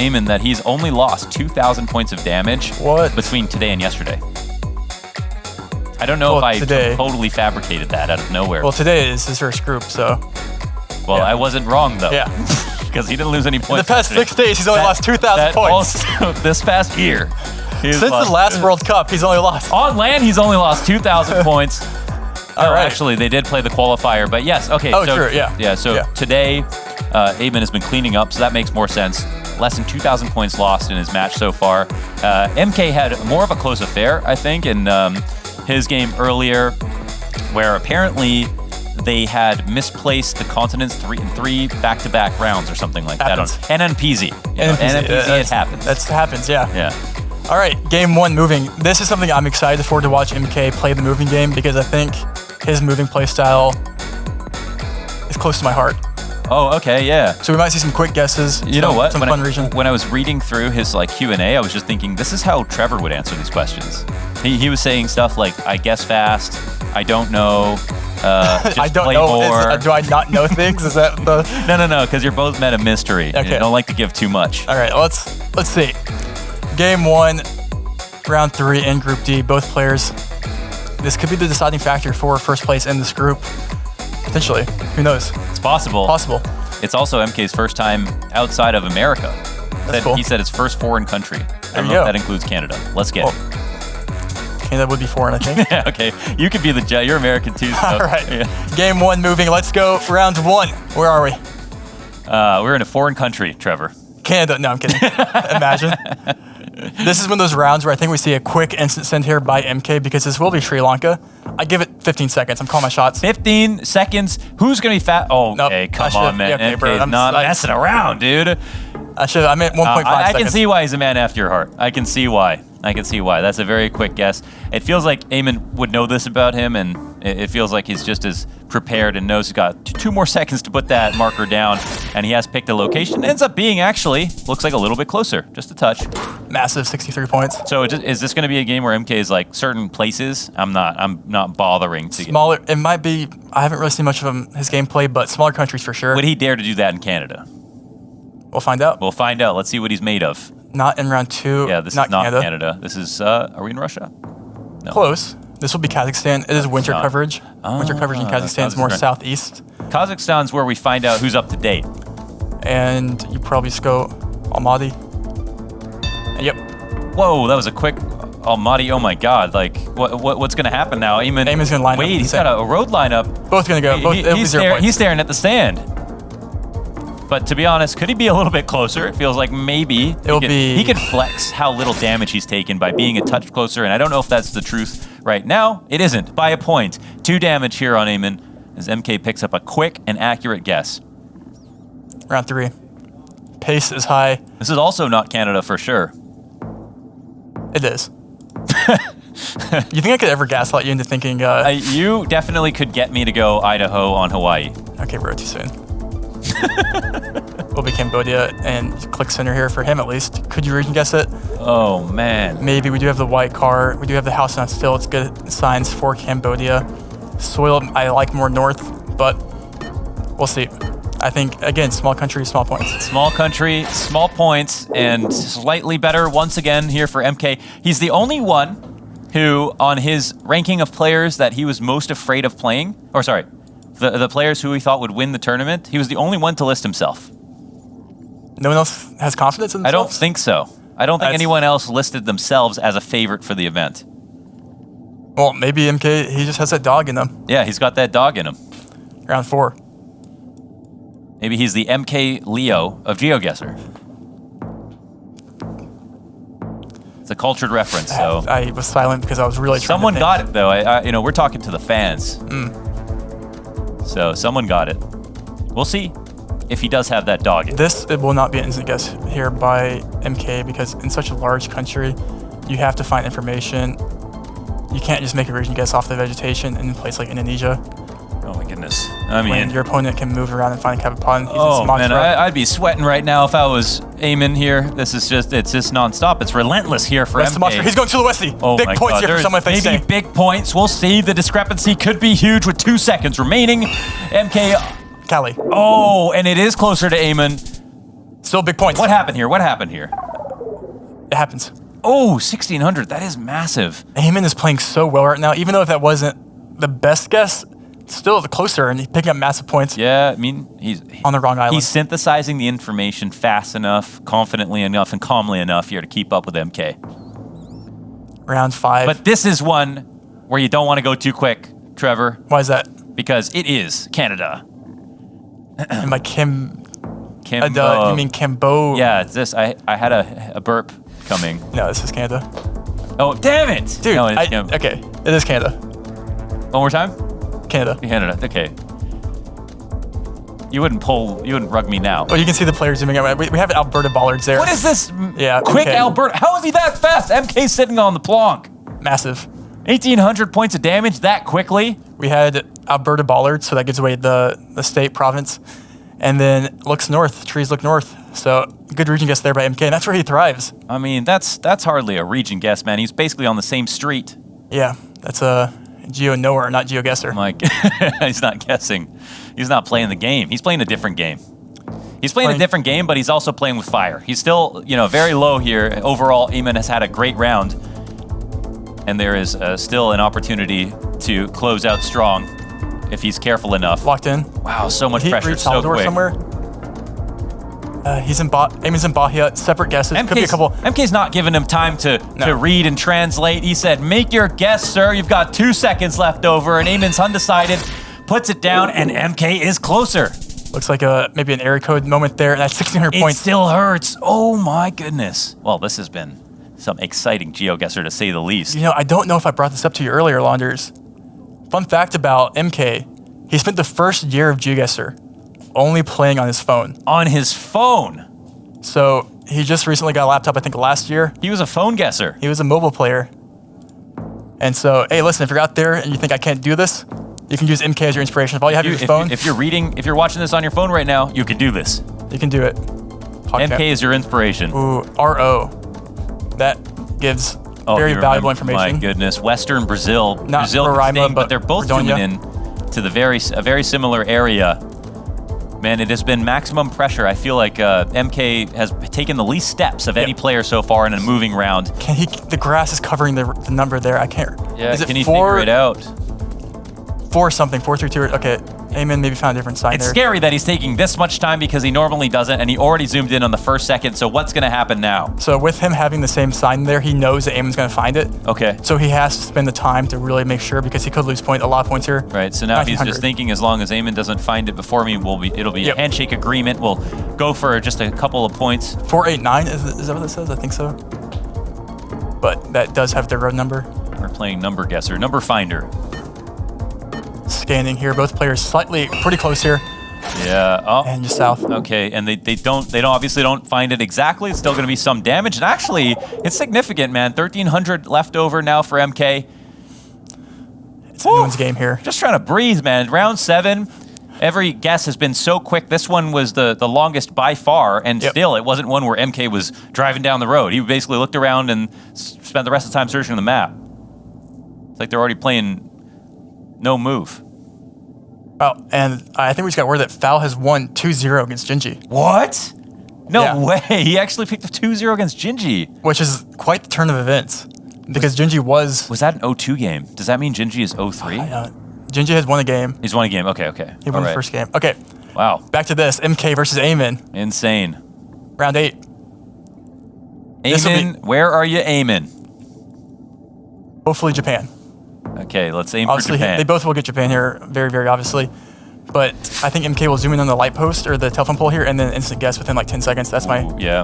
Eamonn that he's only lost 2,000 points of damage between today and yesterday. I don't know if I totally fabricated that out of nowhere. Well, today is his first group, so. Well, I wasn't wrong, though. Yeah. Because he didn't lose any points. In the past 6 days, he's only lost 2,000 points. Also, this past year. Since the last World Cup, he's only lost. On land, he's only lost 2,000 points. All right. Actually, they did play the qualifier, but yes, okay. Oh, so, true, yeah. Yeah, so today, Eamonn has been cleaning up, so that makes more sense. Less than 2,000 points lost in his match so far. MK had more of a close affair, I think, in his game earlier, where apparently they had misplaced the continents 3 back-to-back rounds or something like that. NNPZ. NNPZ, it happens. That happens, yeah. Yeah. All right, game 1, moving. This is something I'm excited for, to watch MK play the moving game, because I think his moving play style is close to my heart. Oh, okay, yeah. So we might see some quick guesses. You know what? Some fun region. When I was reading through his Q&A, I was just thinking, this is how Trevor would answer these questions. He was saying stuff like, I guess fast, I don't know, just I don't play know. more. Do I not know things? Is that the... No, because you're both met a mystery. Okay. You don't like to give too much. All right, let's see. Game 1, round 3 in Group D. Both players. This could be the deciding factor for first place in this group. Potentially. Who knows? It's possible. Possible. It's also MK's first time outside of America. That's cool. He said his first foreign country. I don't know if that includes Canada. Let's get it. Canada would be foreign, I think. Yeah, okay. You could be the judge. You're American too. So. All right. Yeah. Game 1 moving. Let's go round 1. Where are we? We're in a foreign country, Trevor. Canada. No, I'm kidding. Imagine. This is one of those rounds where I think we see a quick instant send here by MK, because this will be Sri Lanka. I give it 15 seconds. I'm calling my shots. 15 seconds. Who's going to be fat? Oh, okay. Nope. Come on, man. Okay, bro, MK's not messing around, dude. I meant 1.5 seconds. I can see why he's a man after your heart. I can see why. That's a very quick guess. It feels like Eamonn would know this about him, and it feels like he's just as prepared and knows he's got 2 more seconds to put that marker down, and he has picked a location. It ends up being looks like a little bit closer, just a touch. Massive 63 points. So is this going to be a game where MK is like certain places? I'm not bothering to smaller. It might be. I haven't really seen much of his gameplay, but smaller countries for sure. Would he dare to do that in Canada? We'll find out. Let's see what he's made of. Not in round 2. Yeah, this is not Canada. This is, are we in Russia? No. Close. This will be Kazakhstan. It is winter coverage. Winter coverage in Kazakhstan is more southeast. Kazakhstan's where we find out who's up to date. And you probably just go Almaty. Yep. Whoa, that was a quick Almaty. Oh my God! Like, what's going to happen now? Eamonn's going to line up. Wait, he's got a road lineup. Both going to go. He's staring at the stand. But to be honest, could he be a little bit closer? It feels like maybe he could flex how little damage he's taken by being a touch closer, and I don't know if that's the truth right now. It isn't, by a point. 2 damage here on Eamonn as MK picks up a quick and accurate guess. Round 3. Pace is high. This is also not Canada for sure. It is. You think I could ever gaslight you into thinking... you definitely could get me to go Idaho on Hawaii. Okay, bro, too soon. Will be Cambodia, and click center here for him at least. Could you region guess it? Oh man. Maybe. We do have the white car. We do have the house on still. It's good signs for Cambodia. Soil I like more north, but we'll see. I think, again, small country, small points. Small country, small points, and slightly better once again here for MK. He's the only one who, on his ranking of players that he was most afraid of playing, or sorry, the players who he thought would win the tournament, he was the only one to list himself. No one else has confidence in themselves? I don't think so. I don't think anyone else listed themselves as a favorite for the event. Well, maybe MK, he just has that dog in him. Yeah, he's got that dog in him. Round 4. Maybe he's the MK Leo of GeoGuessr. It's a cultured reference, so... I was silent because I was really trying Someone to think. got it, though. We're talking to the fans. So someone got it. We'll see if he does have that dog in. It will not be an instant guess here by MK, because in such a large country, you have to find information. You can't just make a region guess off the vegetation in a place like Indonesia. Oh my goodness. I mean, when your opponent can move around and find a Kavapan. Oh man, I'd be sweating right now if I was Eamonn here. It's just nonstop. It's relentless here for MK. He's going to the Westie. Oh big points here for someone if they stay. Maybe big points. We'll see. The discrepancy could be huge with 2 seconds remaining. MK. Cali. Oh, and it is closer to Eamonn. Still big points. What happened here? What happened here? It happens. Oh, 1,600. That is massive. Eamonn is playing so well right now. Even though if that wasn't the best guess, still the closer, and he's picking up massive points. Yeah, I mean, he's on the wrong island. He's synthesizing the information fast enough, confidently enough, and calmly enough here to keep up with MK. Round 5. But this is one where you don't want to go too quick, Trevor. Why is that? Because it is Canada. And by Kim... you mean Kimbo? Yeah, it's this. I had a burp coming. No, this is Canada. Oh, damn it! Dude, no, okay, it is Canada. One more time? Canada. Canada, okay. You wouldn't rug me now. Oh, you can see the players zooming out. We have Alberta Bollards there. What is this? Yeah, Quick MK. Alberta. How is he that fast? MK sitting on the plonk. Massive. 1,800 points of damage that quickly? We had Alberta Bollards, so that gives away the state province. And then looks north. Trees look north. So good region guess there by MK. And that's where he thrives. I mean, that's hardly a region guess, man. He's basically on the same street. Yeah, that's a Geo Knower, not GeoGuessr. Mike, he's not guessing. He's not playing the game. He's playing a different game. He's playing a different game, but he's also playing with fire. He's still, very low here. Overall, Eamonn has had a great round. And there is still an opportunity to close out strong if he's careful enough. Locked in. Wow, so much He pressure, reached so Salvador quick. somewhere. Eamon's in Bahia. Separate guesses. Could be a couple. MK's not giving him time to read and translate. He said, make your guess, sir. You've got 2 seconds left over. And Eamonn's undecided, puts it down, and MK is closer. Looks like maybe an area code moment there. That's 1,600 It points. still hurts. Oh, my goodness. Well, this has been some exciting GeoGuessr, to say the least. I don't know if I brought this up to you earlier, Launders. Fun fact about MK, he spent the first year of GeoGuessr only playing on his phone. On his phone? So he just recently got a laptop, I think last year. He was a phone guesser. He was a mobile player. And so, hey, listen, if you're out there and you think I can't do this, you can use MK as your inspiration. If all you have is your phone. If you're watching this on your phone right now, you can do this. You can do it. MK is your inspiration. Ooh, RO. That gives very valuable information. My goodness, Western Brazil. Not Brazil Roraima, but they're both Rondônia. zooming in to a very similar area. Man, it has been maximum pressure. I feel like MK has taken the least steps of any player so far in a moving round. The grass is covering the number there. I can't. Yeah, is it can he figure it out? 4 something, 432. Okay, Eamonn maybe found a different sign It's there. scary that he's taking this much time because he normally doesn't, and he already zoomed in on the first second. So what's going to happen now? So with him having the same sign there, he knows that Eamonn's going to find it. Okay. So he has to spend the time to really make sure because he could lose a lot of points here. Right. So now he's just thinking, as long as Eamonn doesn't find it before me, it'll be a handshake agreement. We'll go for just a couple of points. 489 is that what it says? I think so. But that does have the road number. We're playing number guesser, number finder. Scanning here, both players pretty close here. Yeah. Oh. And just south. Okay, and they obviously don't find it exactly. It's still going to be some damage, and actually, it's significant, man. 1,300 left over now for MK. It's anyone's game here. Just trying to breathe, man. Round 7. Every guess has been so quick. This one was the longest by far, and still, it wasn't one where MK was driving down the road. He basically looked around and spent the rest of the time searching the map. It's like they're already playing no move. Oh, and I think we just got word that Foul has won 2-0 against Gingy. What? No way. He actually picked a 2-0 against Gingy. Which is quite the turn of events. Because Gingy was that an 0-2 game? Does that mean Gingy is 0-3? Gingy has won a game. He's won a game. Okay. He won the first game. Okay. Wow. Back to this. MK versus Eamonn. Insane. Round 8. Eamonn, where are you aiming? Hopefully Japan. Okay, let's aim Obviously, for Japan. they both will get Japan here, very, very obviously. But I think MK will zoom in on the light post or the telephone pole here and then instant guess within like 10 seconds. That's my... Yeah.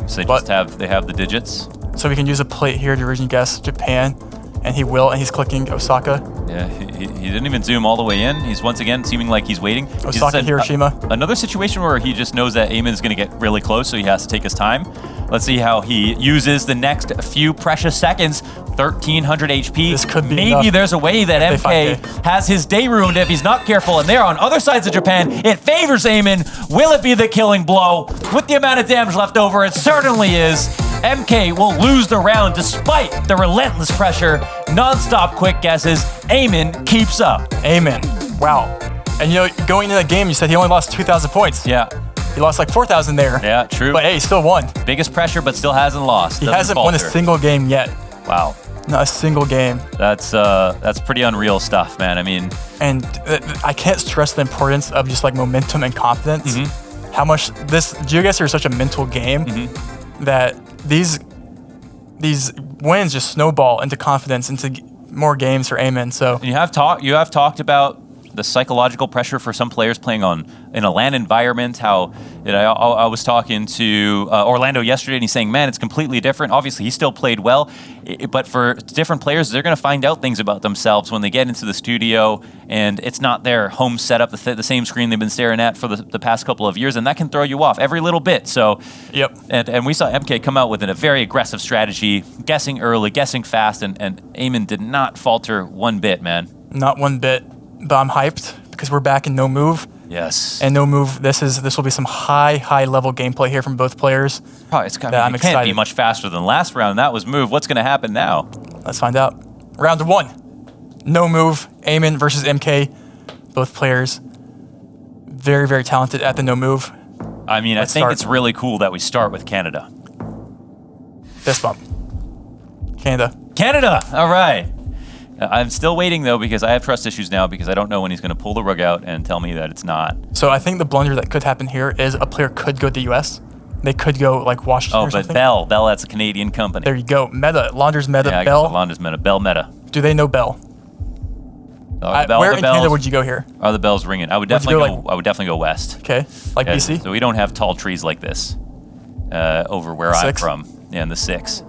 So they have the digits. So we can use a plate here to region guess Japan. And he will, and he's clicking Osaka. Yeah, he didn't even zoom all the way in. He's once again seeming like he's waiting. Osaka, Hiroshima. Another situation where he just knows that Eamon is going to get really close, so he has to take his time. Let's see how he uses the next few precious seconds. 1,300 HP. This could be Maybe enough. There's a way that MK has his day ruined if he's not careful, and they're on other sides of Japan. It favors Eamon. Will it be the killing blow? With the amount of damage left over, it certainly is. MK will lose the round despite the relentless pressure. Non-stop quick guesses. Eamon keeps up. Eamon. Wow. And going into that game, you said he only lost 2,000 points. Yeah. He lost like 4,000 there. Yeah, true. But hey, he still won. Biggest pressure, but still hasn't lost. He hasn't won a single game yet. Wow. Not a single game. That's pretty unreal stuff, man. I mean, and I can't stress the importance of just like momentum and confidence. How much this GeoGuessr is such a mental game that these wins just snowball into confidence, into more games for Eamonn. So you have talked about the psychological pressure for some players playing in a LAN environment. How I was talking to Orlando yesterday, and he's saying, man, it's completely different. Obviously, he still played well, but for different players, they're going to find out things about themselves when they get into the studio, and it's not their home setup, the same screen they've been staring at for the past couple of years, and that can throw you off every little bit. So, yep. And we saw MK come out with a very aggressive strategy, guessing early, guessing fast, and Eamonn did not falter one bit, man. Not one bit. But I'm hyped because we're back in no move. Yes. And no move. This will be some high level gameplay here from both players. Oh, it can't be much faster than last round. That was move. What's going to happen now? Let's find out. Round 1. No move. Eamonn versus MK. Both players very talented at the no move. I mean, I think it's really cool that we start with Canada. Fist bump. Canada. Canada. All right. I'm still waiting, though, because I have trust issues now because I don't know when he's going to pull the rug out and tell me that it's not. So I think the blunder that could happen here is a player could go to the US. They could go like Washington or something. Bell, that's a Canadian company. There you go. Meta. Launder's Meta. Yeah, Bell. Launder's Meta. Bell Meta. Do they know Bell? Where in Canada would you go here? Are the bells ringing? I would definitely go west. Okay, like BC? So we don't have tall trees like this over where I'm from. Yeah, in the 6.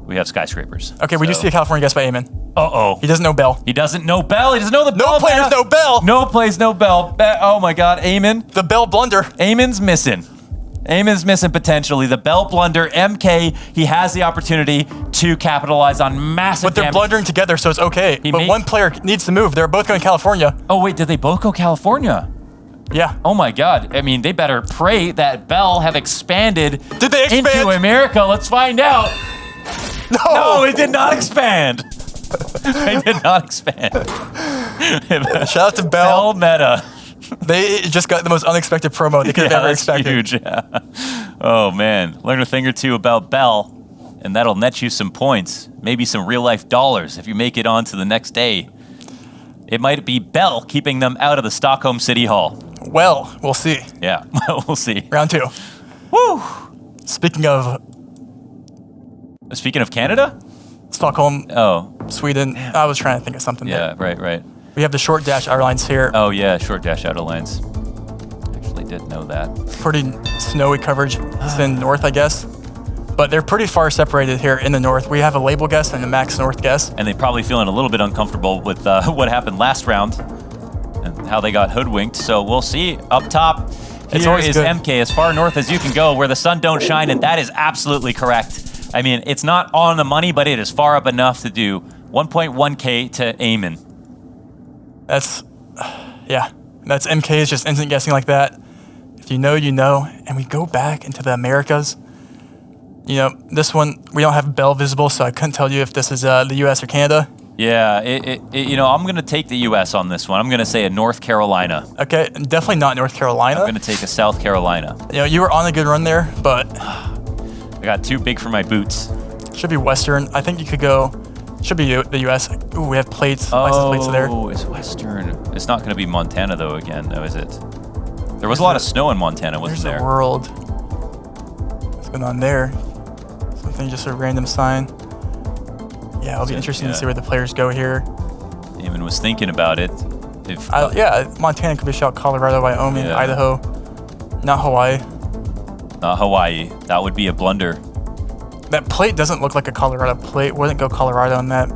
We have skyscrapers. Okay, we do see a California guess by Eamonn. Uh-oh. He doesn't know Bell. He doesn't know Bell. He doesn't know the Bell. No players know Bell. No plays, no Bell. Oh my God, Eamonn. The Bell blunder. Eamonn's missing. Eamonn's missing potentially. The Bell blunder. MK, he has the opportunity to capitalize on massive But they're damage. blundering together, so it's okay. But one player needs to move. They're both going to California. Oh wait, did they both go California? Yeah. Oh my God. I mean, they better pray that Bell have expanded Did they expand? into America. Let's find out. No, it did not expand. It did not expand. Shout out to Bell. Bell Meta. They just got the most unexpected promo they could have ever expected. Huge. Yeah. Oh man, learn a thing or two about Bell, and that'll net you some points, maybe some real life dollars if you make it on to the next day. It might be Bell keeping them out of the Stockholm City Hall. Well, we'll see. Yeah, we'll see. Round 2. Woo! Speaking of Canada? Stockholm, Sweden. Damn. I was trying to think of something there. Yeah, right. We have the short dash outer lines here. Oh yeah, short dash outer lines. Actually did know that. Pretty snowy coverage. It's in north, I guess. But they're pretty far separated here in the north. We have a label guess and a max north guess. And they're probably feeling a little bit uncomfortable with what happened last round and how they got hoodwinked. So we'll see. Up top, here is good. MK, as far north as you can go, where the sun don't shine, and that is absolutely correct. I mean, it's not on the money, but it is far up enough to do 1.1K to Eamonn. That's MK is just instant guessing like that. If you know, you know. And we go back into the Americas. You know, this one, we don't have Bell visible, so I couldn't tell you if this is the US or Canada. Yeah, I'm going to take the US on this one. I'm going to say a North Carolina. Okay, definitely not North Carolina. I'm going to take a South Carolina. You know, you were on a good run there, but I got too big for my boots. Should be Western. I think you could go. Should be the US. Ooh, we have plates. License plates there. Oh, it's Western. It's not going to be Montana, though, again, though, is it? There was a lot of snow in Montana, wasn't there? There's a world. What's going on there? Something, just a random sign. Yeah, it'll be interesting to see where the players go here. Eamonn was thinking about it. Montana could be shot Colorado, Wyoming, Idaho. Not Hawaii. Not Hawaii. That would be a blunder. That plate doesn't look like a Colorado plate. Wouldn't go Colorado in that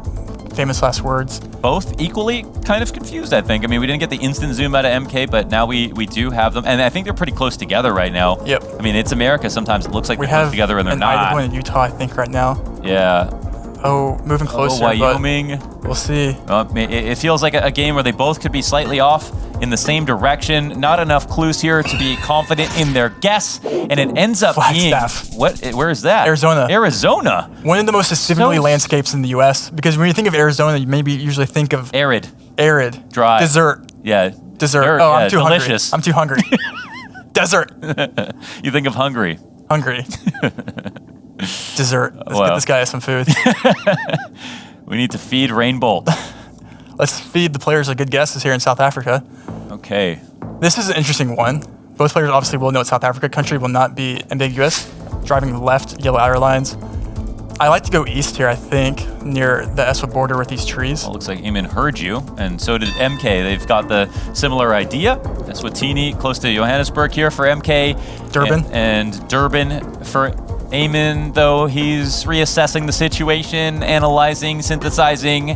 famous last words. Both equally kind of confused, I think. I mean, we didn't get the instant zoom out of MK, but now we do have them. And I think they're pretty close together right now. Yep. I mean, it's America. Sometimes it looks like we they're close together and they're not. Idaho and Utah, I think, right now. Yeah. Oh, moving closer. Wyoming. We'll see. It feels like a game where they both could be slightly off in the same direction. Not enough clues here to be confident in their guess, and it ends up being what? Where is that? Arizona. Arizona. One of the most specifically landscapes in the U.S. Because when you think of Arizona, you maybe usually think of arid, arid, dry, desert. Yeah, dessert. Dirt, I'm too delicious. hungry. I'm too hungry. Desert. You think of Hungary. Hungry. Dessert. Let's get this guy some food. We need to feed Rainbolt. Let's feed the players a good guesses here in South Africa. Okay. This is an interesting one. Both players obviously will know South Africa. Country will not be ambiguous. Driving left, yellow outer lines. I like to go east here, I think, near the Eswa border with these trees. Well, looks like Eamonn heard you, and so did MK. They've got the similar idea. Eswatini, close to Johannesburg here for MK. Durban. And Durban for Eamonn, though he's reassessing the situation, analyzing, synthesizing,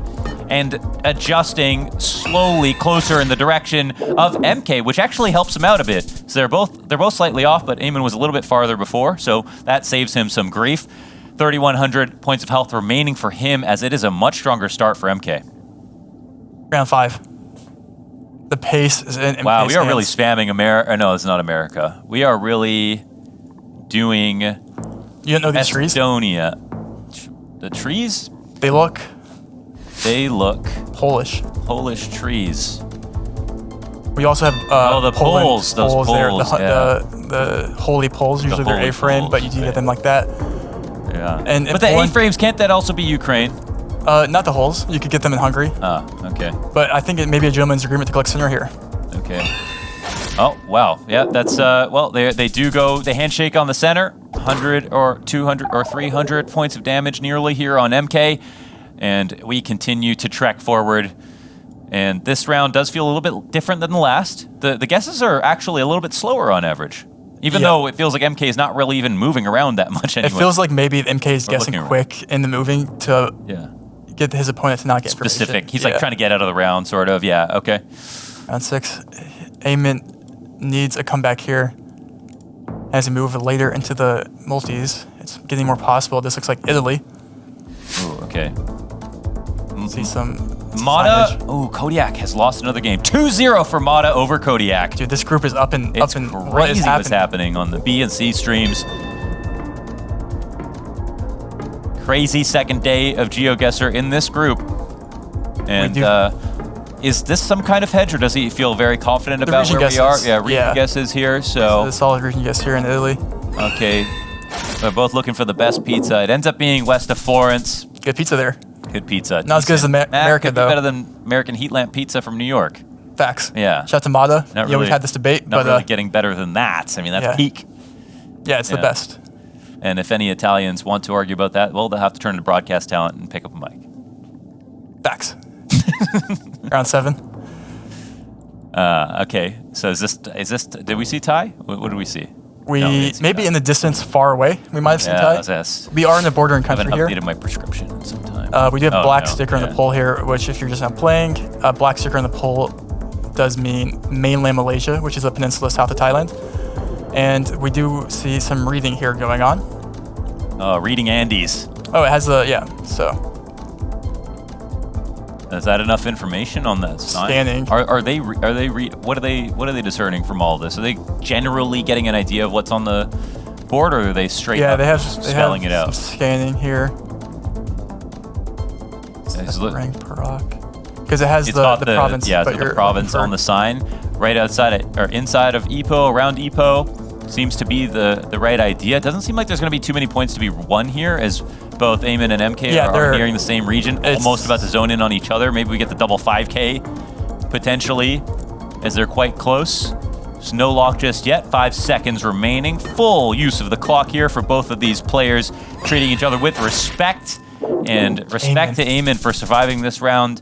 and adjusting slowly closer in the direction of MK, which actually helps him out a bit. So they're both slightly off, but Eamonn was a little bit farther before, so that saves him some grief. 3,100 points of health remaining for him, as it is a much stronger start for MK. Round 5. The pace is in MK's Wow, we are really hands. spamming America. No, it's not America. We are really doing You don't know these trees? Estonia. The trees? They look Polish Polish. trees. We also have the Poland poles, those there. poles, The holy poles, usually they're holy A-frame, poles, but you do right. get them like that. Yeah. And but the A-frames, can't that also be Ukraine? Not the holes. You could get them in Hungary. Ah, okay. But I think it may be a gentleman's agreement to collect center here. Okay. Oh, wow. Yeah, that's, well, they do go, they handshake on the center. 100 or 200 or 300 points of damage nearly here on MK. And we continue to trek forward. And this round does feel a little bit different than the last. The guesses are actually a little bit slower on average. Even though it feels like MK is not really even moving around that much anyway. It feels like maybe MK is guessing looking quick in the moving to get his opponent to not get specific. information. He's like trying to get out of the round, sort of. Yeah, okay. Round 6. Eamonn needs a comeback here. As he moves later into the multis, it's getting more possible. This looks like Italy. Ooh, okay. See some Mata. signage. Oh, Kodiak has lost another game. 2-0 for Mata over Kodiak. Dude, this group is up and It's what crazy is what's happening. happening on the B and C streams. Crazy second day of GeoGuessr in this group. And is this some kind of hedge, or does he feel very confident about region where we are? guesses. Yeah, region guesses here. So The solid region guess here in Italy. okay, they're both looking for the best pizza. It ends up being west of Florence. Good pizza there. Good pizza. Not as good as America, could be though. better than American heat lamp pizza from New York. Facts. Yeah. Shout out to Mata. Not We've really- had this debate, Not but really getting better than that. I mean, that's peak. yeah, it's the Yeah. best. And if any Italians want to argue about that, well, they'll have to turn to broadcast talent and pick up a mic. Facts. Round 7. Okay, so is this? Did we see Ty? What did we see? We No, we didn't see maybe Ty. in the distance far away, we might have seen Ty. Yes. We are in the bordering I country haven't here. updated my prescription in some time. We do have a black no, sticker on the pole here, which if you're just not playing, a black sticker on the pole does mean mainland Malaysia, which is a peninsula south of Thailand. And we do see some reading here going on. Reading Andes. Oh, it has the, so Is that enough information on that sign? Scanning. What are they discerning from all this? Are they generally getting an idea of what's on the board, or are they straight up they have spelling it out? some scanning here. Rank Perak. Because it has It's the got province. Yeah, but it's got you're the province looking on the sign, right outside or inside of Ipoh, around Ipoh. Seems to be the right idea. It doesn't seem like there's going to be too many points to be won here, as both Eamonn and MK are nearing the same region, almost about to zone in on each other. Maybe we get the double 5K potentially, as they're quite close. There's no lock just yet. 5 seconds remaining. Full use of the clock here for both of these players, treating each other with respect, and respect to Eamonn for surviving this round.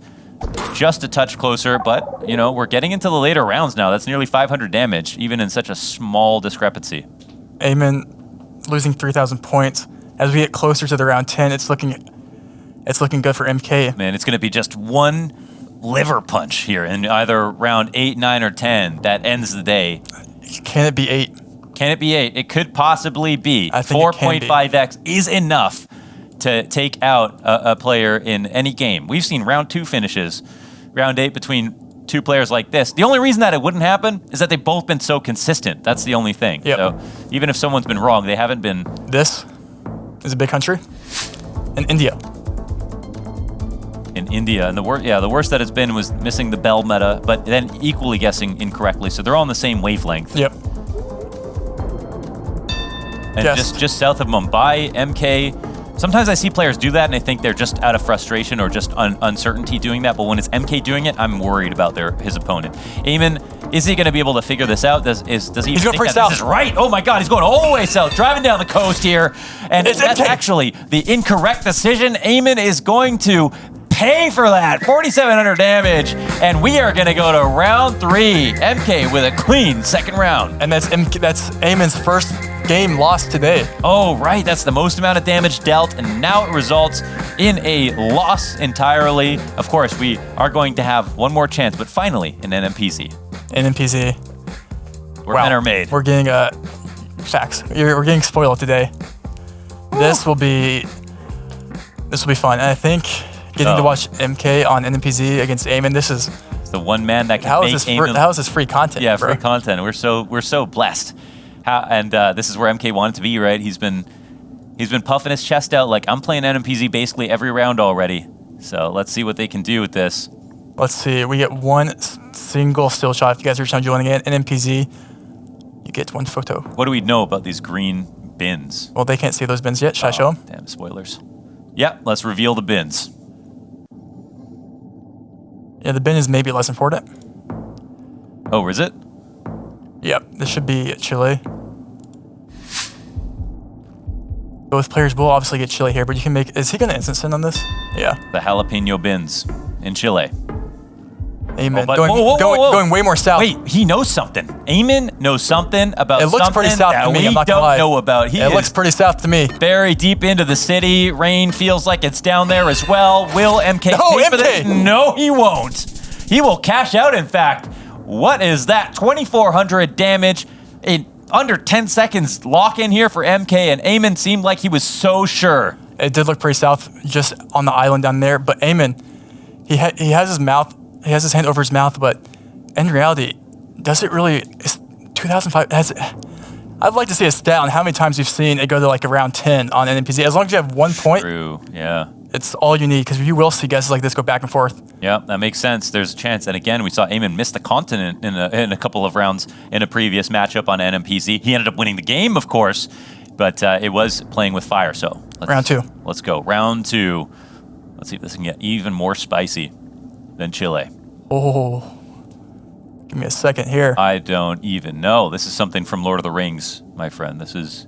Just a touch closer, but, you know, we're getting into the later rounds now. That's nearly 500 damage, even in such a small discrepancy. Eamonn losing 3,000 points. As we get closer to the round 10, it's looking good for MK. Man, it's going to be just one liver punch here in either round 8, 9, or 10 that ends the day. Can it be 8? Can it be 8? It could possibly be. I think 4.5x is enough to take out a player in any game. We've seen round 2 finishes, round 8 between two players like this. The only reason that it wouldn't happen is that they've both been so consistent. That's the only thing. Yep. So even if someone's been wrong, they haven't been. This is a big country. In India. In India, and the worst that it's been was missing the bell meta, but then equally guessing incorrectly. So they're all on the same wavelength. Yep. and just south of Mumbai, MK. Sometimes I see players do that, and I think they're just out of frustration or just uncertainty doing that. But when it's MK doing it, I'm worried about his opponent. Eamonn, is he going to be able to figure this out? Does he he's think going that south. this is right? Oh my God, he's going all the way south, driving down the coast here. And that's actually the incorrect decision. Eamonn is going to pay for that. 4,700 damage. And we are going to go to round 3. MK with a clean second round. And that's Eamonn's first game lost today. Oh, right. That's the most amount of damage dealt. And now it results in a loss entirely. Of course, we are going to have one more chance, but finally an NMPZ. NMPZ. Where men are made. We're getting facts. We're getting spoiled today. This will be fun. And I think getting to watch MK on NMPZ against Eamonn, this is the one man that can make Eamonn. How is this free content? Yeah, bro? free content. We're so blessed. This is where MK wanted to be, right? He's been puffing his chest out like I'm playing NMPZ basically every round already. So let's see what they can do with this. Let's see. We get one single still shot. If you guys are joining in NMPZ, you get one photo. What do we know about these green bins? Well, they can't see those bins yet. Should I show them? Damn, spoilers. Yeah, let's reveal the bins. Yeah, the bin is maybe less important. Oh, is it? Yep, this should be Chile. Both players will obviously get Chile here, but you can make... Is he going to instant send on this? Yeah. The jalapeno bins in Chile. Eamonn. Whoa. Going way more south. Wait, he knows something. Eamonn knows something about something. It looks pretty south to me, I'm not gonna lie. Know about. It looks pretty south to me. Very deep into the city. Rain feels like it's down there as well. Will MK pay for this? No, he won't. He will cash out, in fact. What is that? 2,400 damage in under 10 seconds lock in here for MK, and Eamonn seemed like he was so sure. It did look pretty south just on the island down there, but Eamonn, he has his hand over his mouth, but in reality, does it really, is 2005, I'd like to see a stat on how many times you've seen it go to like around 10 on NMPZ. As long as you have 1 point, True, yeah. It's all you need, because you will see guesses like this go back and forth. Yeah, that makes sense. There's a chance. And again, we saw Eamonn miss the continent in a couple of rounds in a previous matchup on NMPZ. He ended up winning the game, of course, but it was playing with fire. So round 2. Let's go. Round 2. Let's see if this can get even more spicy than Chile. Oh, give me a second here. I don't even know. This is something from Lord of the Rings, my friend. This is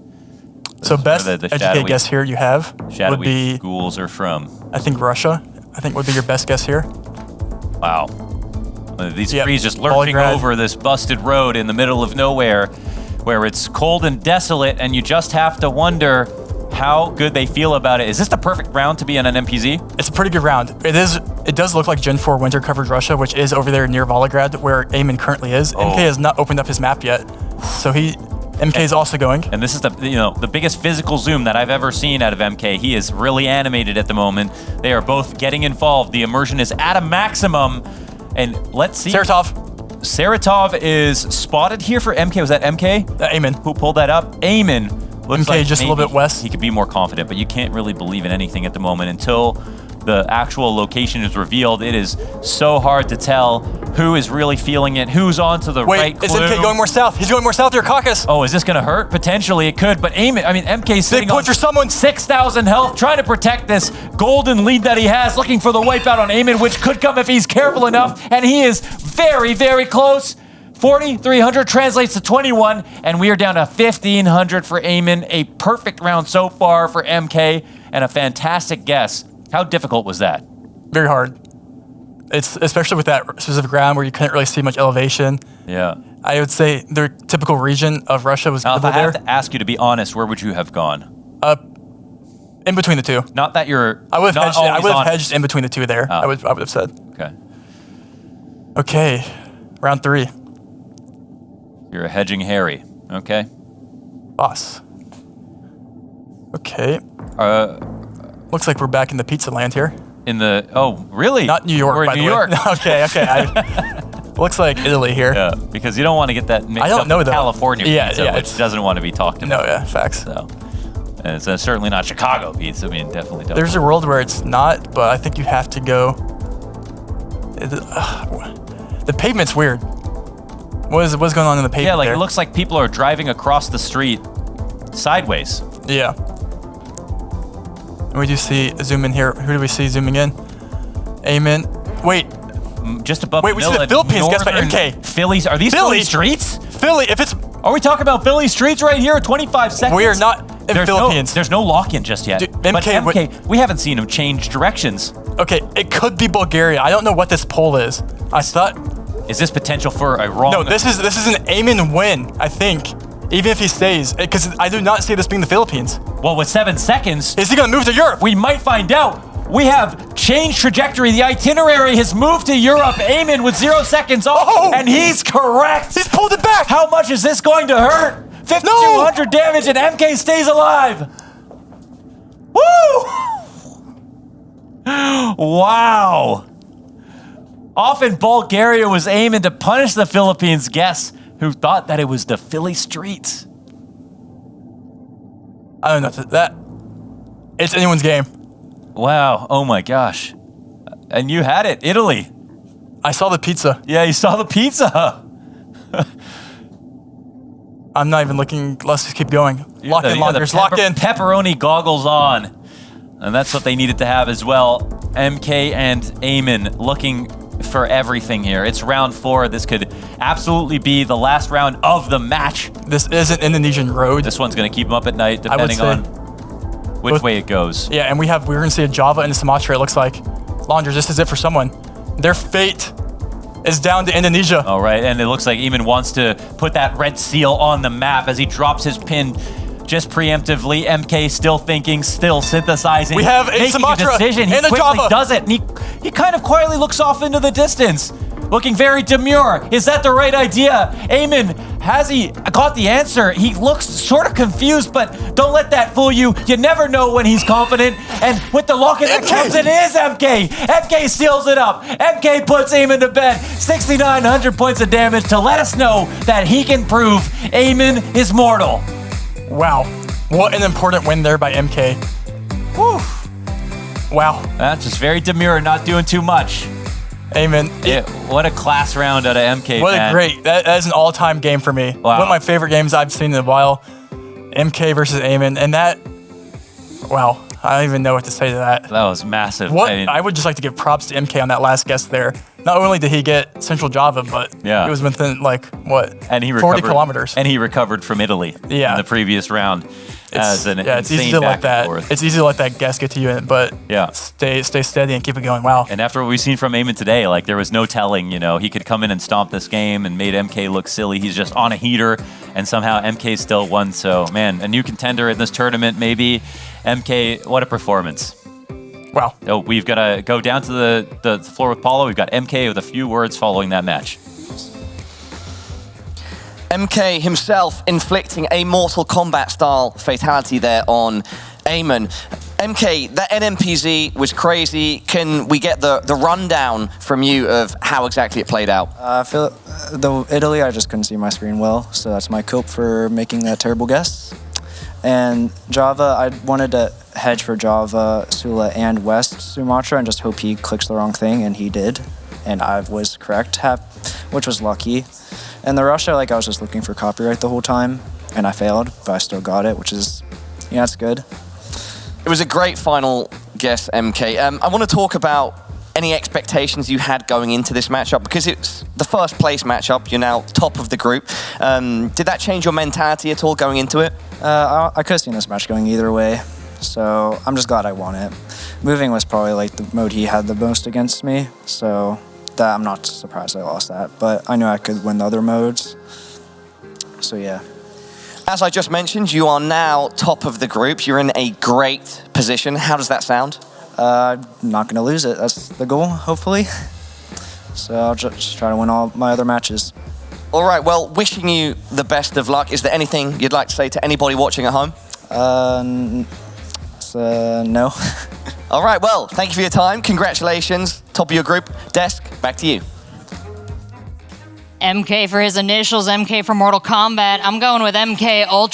best educated guess here you have would be ghouls are from. I think Russia. I think would be your best guess here. Wow. These trees just lurching over this busted road in the middle of nowhere where it's cold and desolate, and you just have to wonder how good they feel about it. Is this the perfect round to be on an MPZ? It's a pretty good round. It does look like Gen 4 winter covered Russia, which is over there near Volgograd, where Eamonn currently is. MK has not opened up his map yet, so MK is also going. And this is the biggest physical zoom that I've ever seen out of MK. He is really animated at the moment. They are both getting involved. The immersion is at a maximum. And let's see. Saratov is spotted here for MK. Was that MK? Eamonn. Who pulled that up? Eamonn. Looks MK like just a little bit west. He could be more confident, but you can't really believe in anything at the moment until the actual location is revealed. It is so hard to tell who is really feeling it, who's onto the right clue. Wait, is MK going more south? He's going more south here, Caucus. Oh, is this going to hurt? Potentially it could, but MK's sitting on 6,000 health, trying to protect this golden lead that he has, looking for the wipeout on Eamonn, which could come if he's careful enough, and he is very, very close. 4,300 translates to 21, and we are down to 1,500 for Eamonn. A perfect round so far for MK, and a fantastic guess. How difficult was that? Very hard. It's especially with that specific round where you couldn't really see much elevation. Yeah. I would say their typical region of Russia was now, if I have to ask you to be honest, where would you have gone? In between the two. Not that you're. I would have hedged in between the two there. I would have said. Okay. Okay. Round 3. You're a hedging Harry. Okay. Boss. Okay. Looks like we're back in the pizza land here. Oh, really? Not New York, by the way. New York. Okay. Looks like Italy here. Yeah, because you don't want to get that mixed up with California pizza, which doesn't want to be talked about. No, yeah, facts. So, and it's certainly not Chicago pizza. I mean, definitely don't. There's a world where it's not, but I think you have to go. The pavement's weird. What's going on in the pavement? Yeah, it looks like people are driving across the street sideways. Yeah. And we do see zoom in here. Who do we see zooming in? Eamonn. Wait. Just above Wait, we see the Philippines guessed by MK. Phillies. Are these Philly streets? Philly, if it's... Are we talking about Philly streets right here? 25 seconds? We are not in Philippines. There's no lock-in just yet. Dude, but MK, we haven't seen him change directions. Okay, it could be Bulgaria. I don't know what this poll is. I thought... Is this potential for a wrong... No, this is an Eamonn win, I think. Even if he stays. Because I do not see this being the Philippines. Well, with 7 seconds... Is he going to move to Europe? We might find out. We have changed trajectory. The itinerary has moved to Europe. Eamonn with 0 seconds off, and he's correct. He's pulled it back. How much is this going to hurt? 5,200 damage, and MK stays alive. Woo! Wow. Off in Bulgaria was Eamonn to punish the Philippines guests who thought that it was the Philly streets. I don't know that. It's anyone's game. Wow. Oh my gosh. And you had it. Italy. I saw the pizza. Yeah, you saw the pizza. I'm not even looking. Let's just keep going. Lock in, lockers. Lock in. Pepperoni goggles on. And that's what they needed to have as well. MK and Eamonn looking for everything here. It's round 4. This could absolutely be the last round of the match. This is an Indonesian road. This one's going to keep them up at night, depending on which way it goes. Yeah, and we're going to see a Java and a Sumatra, it looks like. Launders, this is it for someone. Their fate is down to Indonesia. All right, and it looks like Eamonn wants to put that red seal on the map as he drops his pin just preemptively. MK still thinking, still synthesizing. We have a Sumatra decision. He and a quickly Java. does it, and he kind of quietly looks off into the distance, looking very demure. Is that the right idea? Eamonn, has he got the answer? He looks sort of confused, but don't let that fool you. You never know when he's confident. And with the lock-in that comes, it is MK. MK seals it up. MK puts Eamonn to bed. 6,900 points of damage to let us know that he can prove Eamonn is mortal. Wow. What an important win there by MK. Whew. Wow. That's just very demure, not doing too much. Eamonn. Yeah, what a class round out of MK. What a great, that is an all-time game for me. Wow. One of my favorite games I've seen in a while. MK versus Eamonn, and that, wow, I don't even know what to say to that. That was massive. I would just like to give props to MK on that last guest there. Not only did he get Central Java, but it was within, like, what, and he 40 kilometers. And he recovered from Italy in the previous round. It's easy to let that. It's easy to let that guess get to you, but stay steady and keep it going. Wow. And after what we've seen from Eamonn today, like there was no telling. You know, he could come in and stomp this game and made MK look silly. He's just on a heater, and somehow MK still won. So man, a new contender in this tournament, maybe. MK, what a performance. Wow. So we've got to go down to the floor with Paulo. We've got MK with a few words following that match. MK himself inflicting a Mortal Kombat style fatality there on Eamonn. MK, that NMPZ was crazy. Can we get the rundown from you of how exactly it played out? I feel Italy, I just couldn't see my screen well, so that's my cope for making that terrible guess. And Java, I wanted to hedge for Java, Sula, and West Sumatra and just hope he clicks the wrong thing, and he did. And I was correct, which was lucky. And the Russia, like I was just looking for copyright the whole time, and I failed, but I still got it, which is, yeah, it's good. It was a great final guess, MK. I want to talk about any expectations you had going into this matchup, because it's the first place matchup. You're now top of the group. Did that change your mentality at all going into it? I could have seen this match going either way, so I'm just glad I won it. Moving was probably like the mode he had the most against me, so that I'm not surprised I lost that, but I knew I could win the other modes, so yeah. As I just mentioned, you are now top of the group. You're in a great position. How does that sound? I'm not going to lose it. That's the goal, hopefully. So I'll just try to win all my other matches. All right, well, wishing you the best of luck. Is there anything you'd like to say to anybody watching at home? No. All right, well, thank you for your time. Congratulations. Top of your group. Desk, back to you. MK for his initials, MK for Mortal Kombat. I'm going with MK Ultra.